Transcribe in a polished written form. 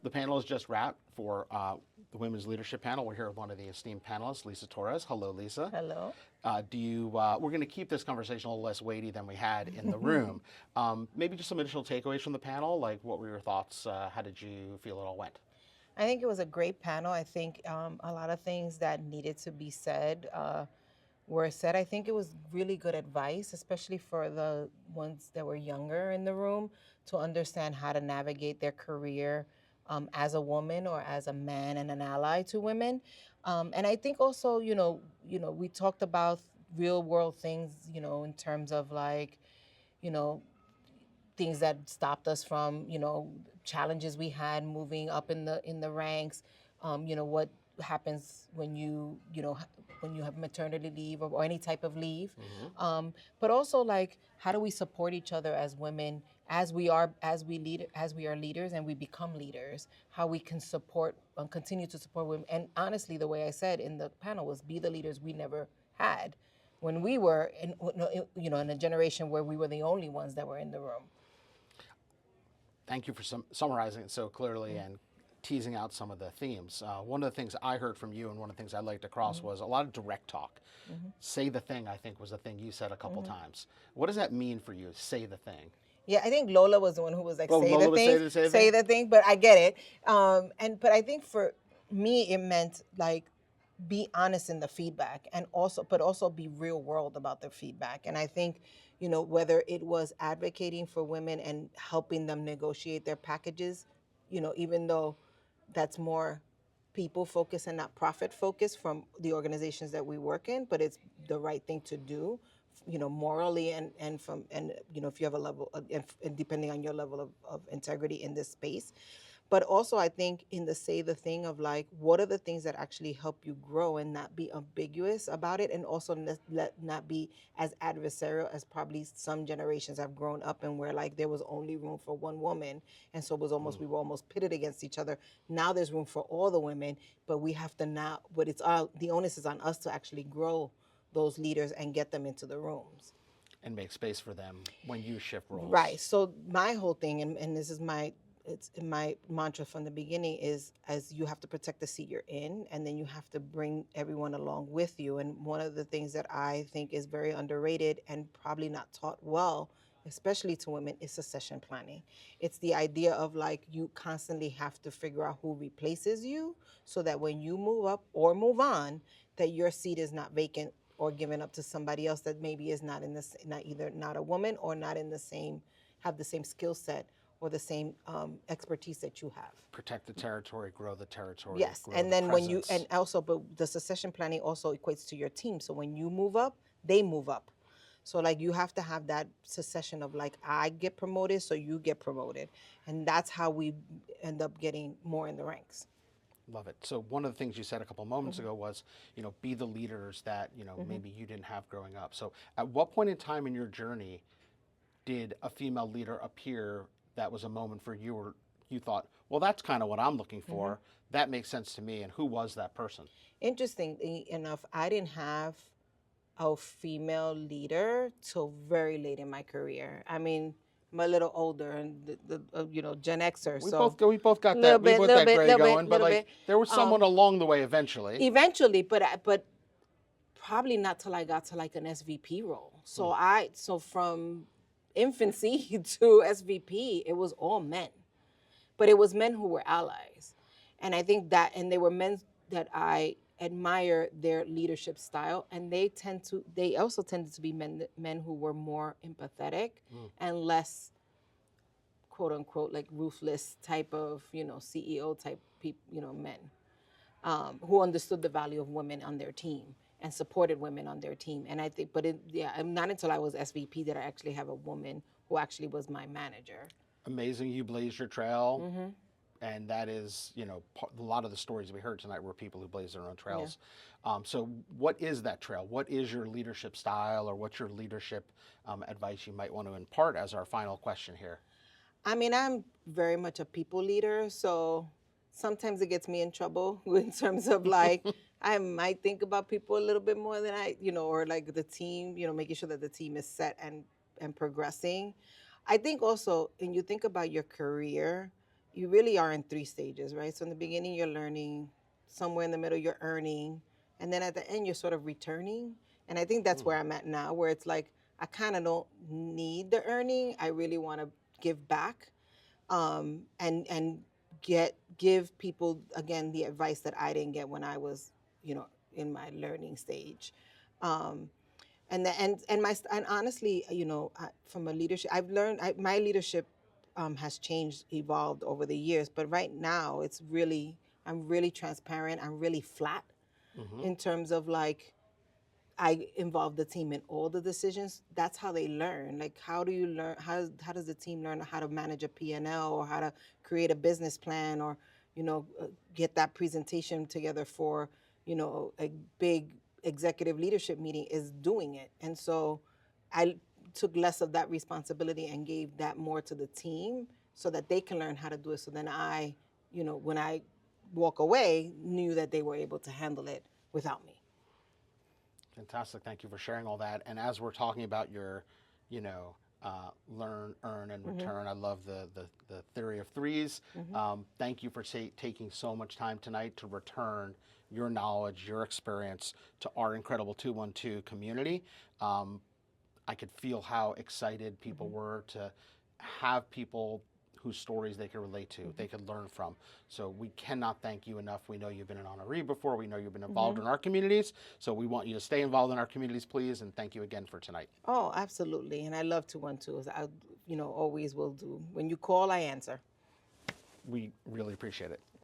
The panel is just wrapped for the Women's Leadership Panel. We're here with one of the esteemed panelists, Lisa Torres. Hello, Lisa. Hello. We're going to keep this conversation a little less weighty than we had in the room. Maybe just some initial takeaways from the panel. Like, what were your thoughts? How did you feel it all went? I think it was a great panel. I think a lot of things that needed to be said were said. I think it was really good advice, especially for the ones that were younger in the room, to understand how to navigate their career as a woman or as a man and an ally to women. And I think also, we talked about real world things, in terms of like, you know, things that stopped us from, challenges we had moving up in the ranks. What happens when when you have maternity leave or any type of leave. But also, like, how do we support each other as women as we are leaders and we become leaders? How we can support continue to support women. And honestly, the way I said in the panel was, be the leaders we never had when we were in a generation where we were the only ones that were in the room. Thank you for summarizing it so clearly and teasing out some of the themes. One of the things I heard from you and one of the things I liked across was a lot of direct talk. Say the thing, I think, was the thing you said a couple times. What does that mean for you, say the thing? Yeah, I think Lola was the one who was like, say Lola the would thing, say the thing, but I get it. But I think for me, it meant like, be honest in the feedback, and also be real world about the feedback. And I think, whether it was advocating for women and helping them negotiate their packages, even though that's more people focused and not profit focused from the organizations that we work in, but it's the right thing to do, morally and if you have a level and depending on your level of integrity in this space. But also, I think in the say the thing of like, what are the things that actually help you grow and not be ambiguous about it, and also not be as adversarial as probably some generations have grown up and where like there was only room for one woman, and so it was almost we were almost pitted against each other. Now there's room for all the women, but we have to now. But the onus is on us to actually grow those leaders and get them into the rooms and make space for them when you shift roles. Right. So my whole thing, and this is my mantra from the beginning, is as you have to protect the seat you're in, and then you have to bring everyone along with you. And one of the things that I think is very underrated and probably not taught well, especially to women, is succession planning. It's the idea of like, you constantly have to figure out who replaces you, so that when you move up or move on, that your seat is not vacant or given up to somebody else that maybe is not not a woman or not in the same, have the same skill set or the same expertise that you have. Protect the territory, grow the territory. Yes, grow and the then presence. but the succession planning also equates to your team. So when you move up, they move up. So like, you have to have that succession of like, I get promoted, so you get promoted. And that's how we end up getting more in the ranks. Love it. So one of the things you said a couple moments ago was, be the leaders that, maybe you didn't have growing up. So at what point in time in your journey did a female leader appear that was a moment for you, or you thought, well, that's kind of what I'm looking for. That makes sense to me. And who was that person? Interestingly enough, I didn't have a female leader till very late in my career. I mean, I'm a little older and Gen Xer. We both got that. We both that gray going, but like there was someone along the way eventually. Eventually, but probably not till I got to like an SVP role. So from infancy to SVP, it was all men, but it was men who were allies, and I think that, and they were men that I admire their leadership style, and they also tended to be men who were more empathetic and less, quote unquote, like ruthless type of CEO type people, men who understood the value of women on their team and supported women on their team. And I think, not until I was SVP did I actually have a woman who actually was my manager. Amazing, you blazed your trail. And that is, a lot of the stories we heard tonight were people who blazed their own trails. Yeah. So what is that trail? What is your leadership style, or what's your leadership advice you might want to impart as our final question here? I mean, I'm very much a people leader, so sometimes it gets me in trouble in terms of like, I might think about people a little bit more than or like the team, making sure that the team is set and progressing. I think also, when you think about your career, you really are in 3 stages, right? So in the beginning, you're learning, somewhere in the middle, you're earning, and then at the end, you're sort of returning. And I think that's Mm. where I'm at now, where it's like, I kind of don't need the earning. I really want to give back, and give people again the advice that I didn't get when I was, in my learning stage. Um, and honestly, from a leadership, I've learned my leadership has changed, evolved over the years. But right now, I'm really transparent. I'm really flat Hmm. in terms of like, I involve the team in all the decisions. That's how they learn. Like, how do you learn? How does the team learn how to manage a P&L, or how to create a business plan, or get that presentation together for a big executive leadership meeting, is doing it. And so, I took less of that responsibility and gave that more to the team so that they can learn how to do it. So then when I walk away, knew that they were able to handle it without me. Fantastic. Thank you for sharing all that. And as we're talking about your, learn, earn, and return, I love the theory of threes. Thank you for taking so much time tonight to return your knowledge, your experience to our incredible 212 community. I could feel how excited people were to have people whose stories they could relate to, they could learn from. So we cannot thank you enough. We know you've been an honoree before. We know you've been involved in our communities. So we want you to stay involved in our communities, please. And thank you again for tonight. Oh, absolutely. And I love 212. I, always will do. When you call, I answer. We really appreciate it.